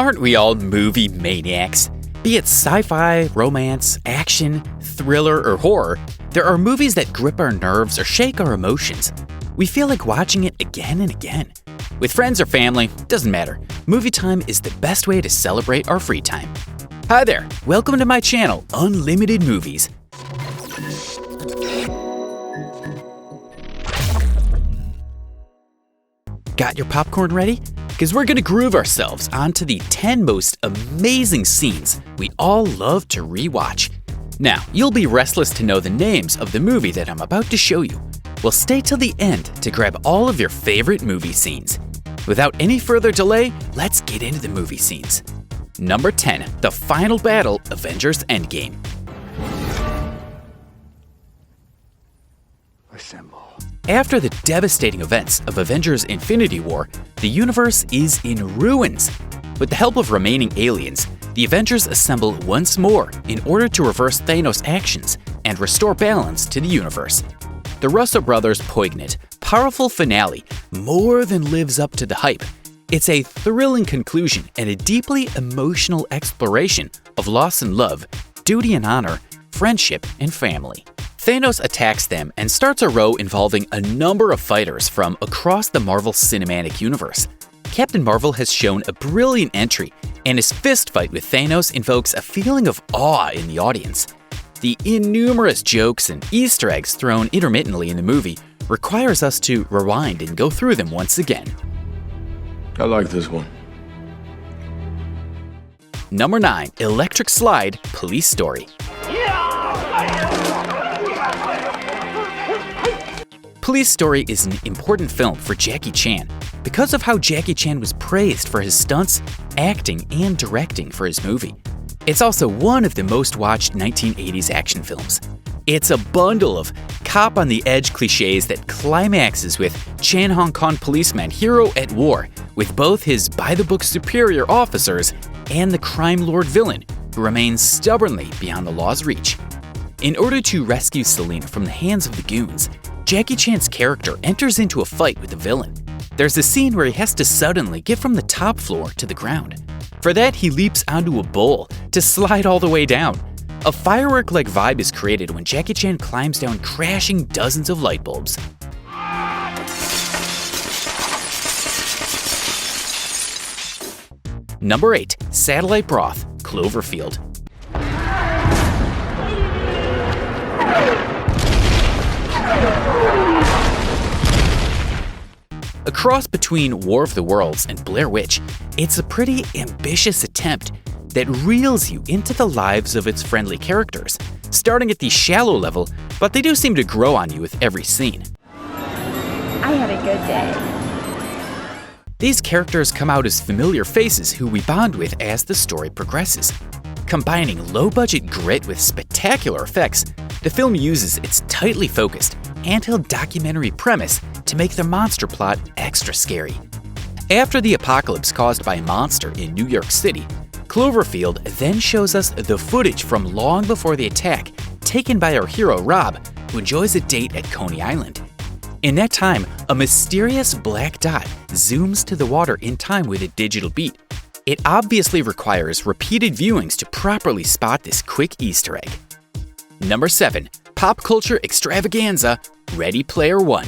Aren't we all movie maniacs? Be it sci-fi, romance, action, thriller, or horror, there are movies that grip our nerves or shake our emotions. We feel like watching it again and again. With friends or family, doesn't matter. Movie time is the best way to celebrate our free time. Hi there, welcome to my channel, Unlimited Movies. Got your popcorn ready? Because we're gonna groove ourselves onto the 10 most amazing scenes we all love to rewatch. Now, you'll be restless to know the names of the movie that I'm about to show you. Well, stay till the end to grab all of your favorite movie scenes. Without any further delay, let's get into the movie scenes. Number 10, the final battle, Avengers Endgame. Assemble. After the devastating events of Avengers Infinity War, the universe is in ruins. With the help of remaining aliens, the Avengers assemble once more in order to reverse Thanos' actions and restore balance to the universe. The Russo brothers' poignant, powerful finale more than lives up to the hype. It's a thrilling conclusion and a deeply emotional exploration of loss and love, duty and honor, friendship and family. Thanos attacks them and starts a row involving a number of fighters from across the Marvel Cinematic Universe. Captain Marvel has shown a brilliant entry, and his fist fight with Thanos invokes a feeling of awe in the audience. The innumerous jokes and Easter eggs thrown intermittently in the movie requires us to rewind and go through them once again. I like this one. Number 9, Electric Slide, Police Story. Police Story is an important film for Jackie Chan because of how Jackie Chan was praised for his stunts, acting, and directing for his movie. It's also one of the most watched 1980s action films. It's a bundle of cop-on-the-edge cliches that climaxes with Chan Hong Kong policeman hero at war with both his by-the-book superior officers and the crime lord villain who remains stubbornly beyond the law's reach. In order to rescue Selena from the hands of the goons, Jackie Chan's character enters into a fight with the villain. There's a scene where he has to suddenly get from the top floor to the ground. For that, he leaps onto a bowl to slide all the way down. A firework-like vibe is created when Jackie Chan climbs down, crashing dozens of light bulbs. Number 8, Satellite Broth, Cloverfield. A cross between War of the Worlds and Blair Witch, it's a pretty ambitious attempt that reels you into the lives of its friendly characters, starting at the shallow level, but they do seem to grow on you with every scene. I had a good day. These characters come out as familiar faces who we bond with as the story progresses. Combining low-budget grit with spectacular effects, the film uses its tightly focused, handheld documentary premise to make the monster plot extra scary. After the apocalypse caused by a monster in New York City, Cloverfield then shows us the footage from long before the attack taken by our hero Rob, who enjoys a date at Coney Island. In that time, a mysterious black dot zooms to the water in time with a digital beat. It obviously requires repeated viewings to properly spot this quick Easter egg. Number 7, Pop Culture Extravaganza, Ready Player One.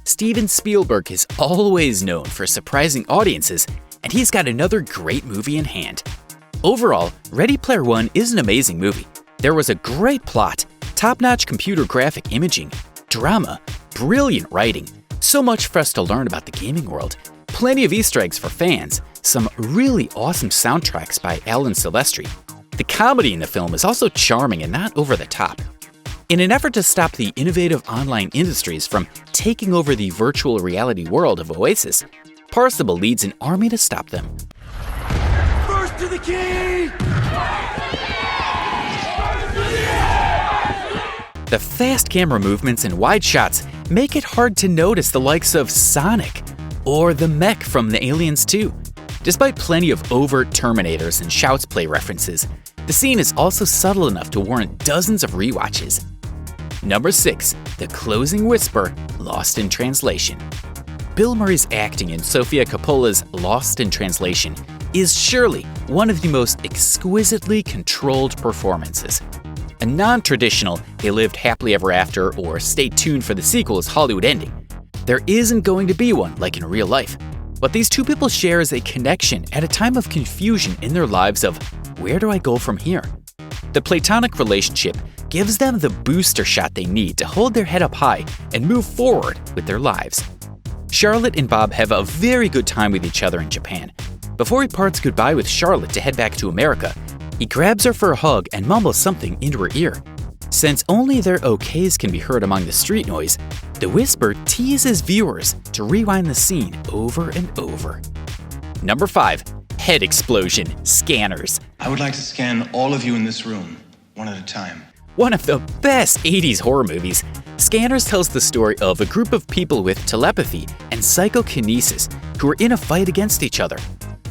Steven Spielberg is always known for surprising audiences, and he's got another great movie in hand. Overall, Ready Player One is an amazing movie. There was a great plot, top-notch computer graphic imaging, drama, brilliant writing, so much for us to learn about the gaming world, plenty of Easter eggs for fans, some really awesome soundtracks by Alan Silvestri. The comedy in the film is also charming and not over the top. In an effort to stop the innovative online industries from taking over the virtual reality world of Oasis, Parsible leads an army to stop them. First to the key! The fast camera movements and wide shots make it hard to notice the likes of Sonic or the mech from the Aliens 2. Despite plenty of overt Terminators and Shouts Play references, the scene is also subtle enough to warrant dozens of rewatches. Number 6, The Closing Whisper, Lost in Translation. Bill Murray's acting in Sofia Coppola's Lost in Translation is surely one of the most exquisitely controlled performances. A non-traditional "they lived happily ever after" or "stay tuned for the sequel's" Hollywood ending. There isn't going to be one like in real life. What these two people share is a connection at a time of confusion in their lives of, where do I go from here? The platonic relationship gives them the booster shot they need to hold their head up high and move forward with their lives. Charlotte and Bob have a very good time with each other in Japan. Before he parts goodbye with Charlotte to head back to America, he grabs her for a hug and mumbles something into her ear. Since only their okays can be heard among the street noise, the whisper teases viewers to rewind the scene over and over. Number 5. Head explosion, scanners. I would like to scan all of you in this room, one at a time. One of the best 80s horror movies, Scanners tells the story of a group of people with telepathy and psychokinesis who are in a fight against each other.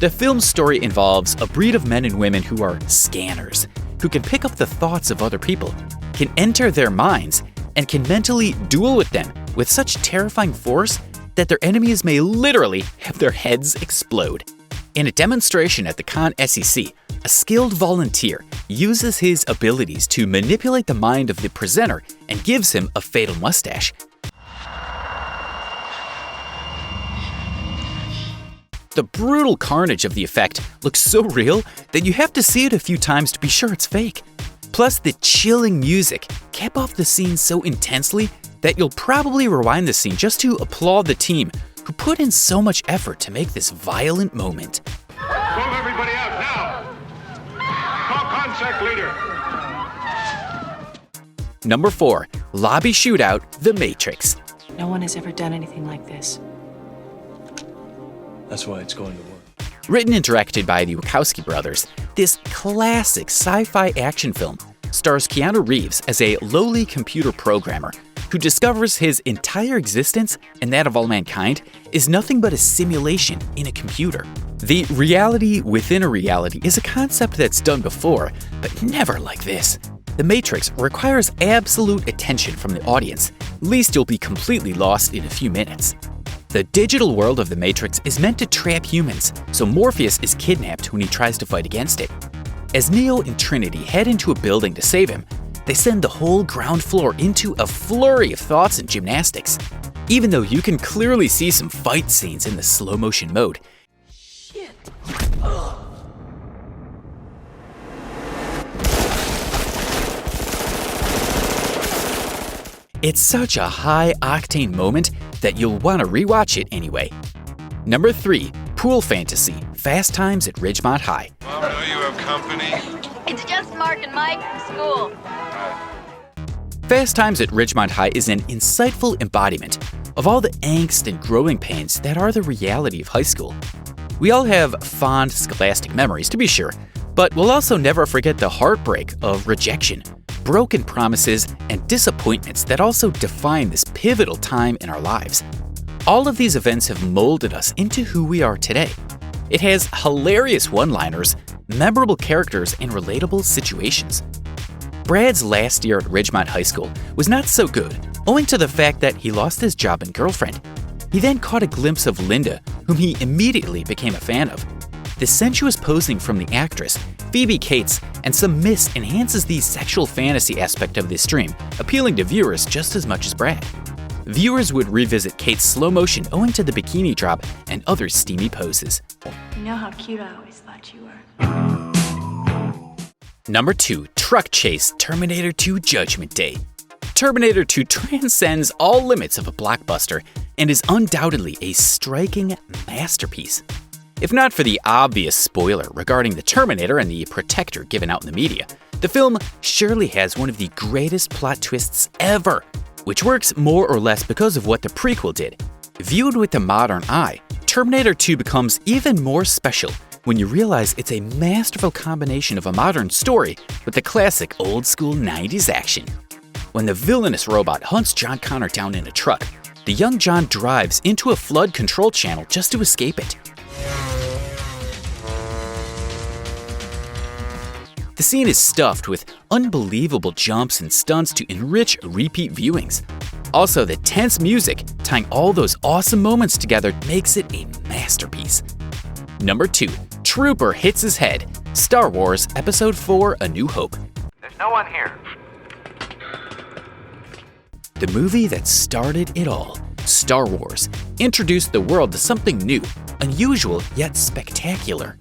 The film's story involves a breed of men and women who are scanners, who can pick up the thoughts of other people, can enter their minds, and can mentally duel with them with such terrifying force that their enemies may literally have their heads explode. In a demonstration at the Con SEC, a skilled volunteer uses his abilities to manipulate the mind of the presenter and gives him a fatal mustache. The brutal carnage of the effect looks so real that you have to see it a few times to be sure it's fake. Plus, the chilling music cap off the scene so intensely that you'll probably rewind the scene just to applaud the team who put in so much effort to make this violent moment. Move everybody out now! Call contact leader! Number 4. Lobby shootout, The Matrix. No one has ever done anything like this. That's why it's going to work. Written and directed by the Wachowski brothers, this classic sci-fi action film stars Keanu Reeves as a lowly computer programmer who discovers his entire existence and that of all mankind is nothing but a simulation in a computer. The reality within a reality is a concept that's done before, but never like this. The Matrix requires absolute attention from the audience, least you'll be completely lost in a few minutes. The digital world of the Matrix is meant to trap humans, so Morpheus is kidnapped when he tries to fight against it. As Neo and Trinity head into a building to save him, they send the whole ground floor into a flurry of thoughts and gymnastics. Even though you can clearly see some fight scenes in the slow motion mode. Shit. It's such a high-octane moment that you'll want to rewatch it anyway. Number 3. Pool fantasy, Fast Times at Ridgemont High. Mom, know you have company? It's just Mark and Mike from school. Fast Times at Ridgemont High is an insightful embodiment of all the angst and growing pains that are the reality of high school. We all have fond scholastic memories, to be sure, but we'll also never forget the heartbreak of rejection, broken promises, and disappointments that also define this pivotal time in our lives. All of these events have molded us into who we are today. It has hilarious one-liners, memorable characters, and relatable situations. Brad's last year at Ridgemont High School was not so good, owing to the fact that he lost his job and girlfriend. He then caught a glimpse of Linda, whom he immediately became a fan of. The sensuous posing from the actress, Phoebe Cates, and some mist enhances the sexual fantasy aspect of this dream, appealing to viewers just as much as Brad. Viewers would revisit Kate's slow motion owing to the bikini drop and other steamy poses. You know how cute I always thought you were. Number 2. Truck Chase, Terminator 2 Judgment Day. Terminator 2 transcends all limits of a blockbuster and is undoubtedly a striking masterpiece. If not for the obvious spoiler regarding the Terminator and the Protector given out in the media, the film surely has one of the greatest plot twists ever, which works more or less because of what the prequel did. Viewed with the modern eye, Terminator 2 becomes even more special when you realize it's a masterful combination of a modern story with the classic old-school 90s action. When the villainous robot hunts John Connor down in a truck, the young John drives into a flood control channel just to escape it. The scene is stuffed with unbelievable jumps and stunts to enrich repeat viewings. Also, the tense music tying all those awesome moments together makes it a masterpiece. Number 2. Trooper hits his head. Star Wars Episode 4: A New Hope. There's no one here. The movie that started it all, Star Wars, introduced the world to something new, unusual yet spectacular.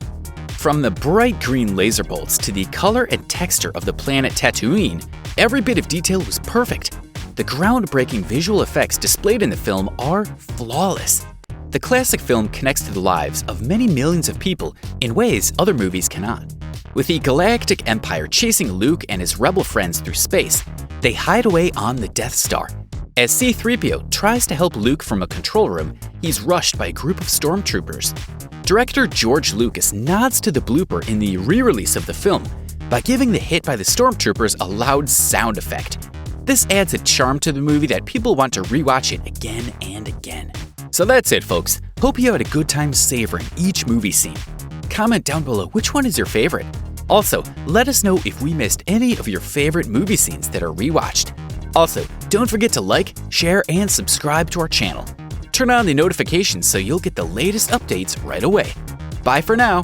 From the bright green laser bolts to the color and texture of the planet Tatooine, every bit of detail was perfect. The groundbreaking visual effects displayed in the film are flawless. The classic film connects to the lives of many millions of people in ways other movies cannot. With the Galactic Empire chasing Luke and his rebel friends through space, they hide away on the Death Star. As C-3PO tries to help Luke from a control room, he's rushed by a group of stormtroopers. Director George Lucas nods to the blooper in the re-release of the film by giving the hit by the stormtroopers a loud sound effect. This adds a charm to the movie that people want to rewatch it again and again. So that's it, folks. Hope you had a good time savoring each movie scene. Comment down below which one is your favorite. Also, let us know if we missed any of your favorite movie scenes that are rewatched. Also, don't forget to like, share, and subscribe to our channel. Turn on the notifications so you'll get the latest updates right away. Bye for now.